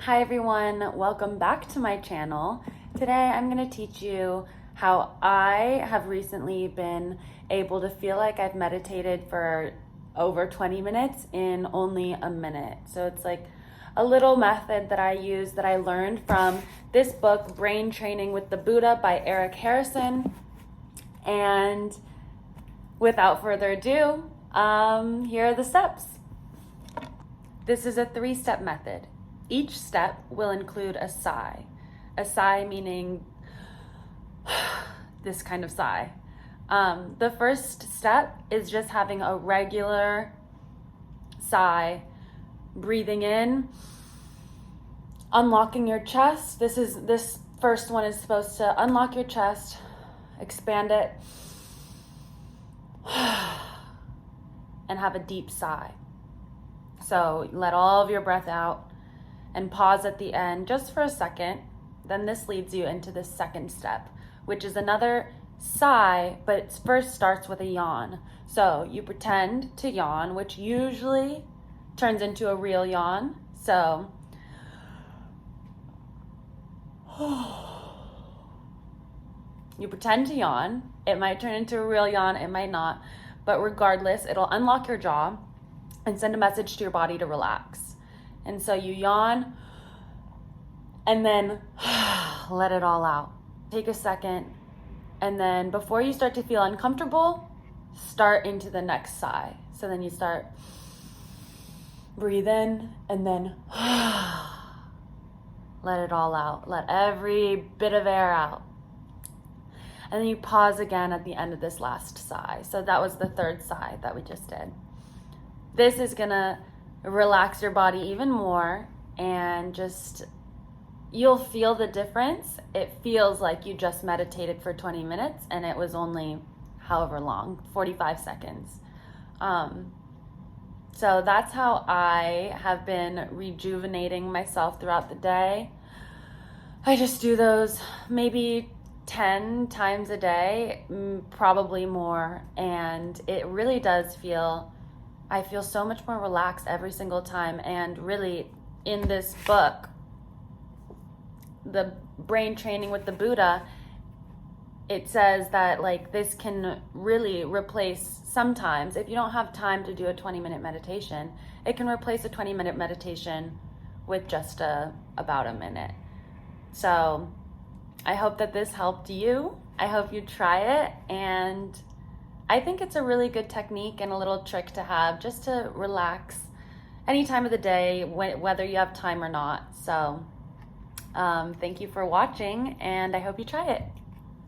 Hi everyone, welcome back to my channel. Today I'm going to teach you how I have recently been able to feel like I've meditated for over 20 minutes in only a minute. So it's like a little method that I use that I learned from this book, Brain Training with the Buddha by Eric Harrison. And without further ado, here are the steps. This is a 3-step method. Each step will include a sigh. A sigh meaning this kind of sigh. The first step is just having a regular sigh, breathing in, unlocking your chest. This first one is supposed to unlock your chest, expand it, and have a deep sigh. So let all of your breath out and pause at the end just for a second. Then this leads you into the second step, which is another sigh, but it first starts with a yawn. So you pretend to yawn, which usually turns into a real yawn. So you pretend to yawn. It might turn into a real yawn, it might not, but regardless, it'll unlock your jaw and send a message to your body to relax. And so you yawn and then let it all out. Take a second, and then before you start to feel uncomfortable, start into the next sigh. So then you start, breathe in, and then let it all out. Let every bit of air out. And then you pause again at the end of this last sigh. So that was the third sigh that we just did. This is gonna relax your body even more, and just you'll feel the difference. It feels like you just meditated for 20 minutes and it was only however long, 45 seconds. So that's how I have been rejuvenating myself throughout the day. I just do those maybe 10 times a day, probably more, and it really does I feel so much more relaxed every single time. And really, in this book, the Brain Training with the Buddha, it says that this can really replace, sometimes if you don't have time to do a 20-minute meditation, it can replace a 20-minute meditation with just about a minute. So I hope that this helped you. I hope you try it, and I think it's a really good technique and a little trick to have just to relax any time of the day, whether you have time or not. So thank you for watching, and I hope you try it.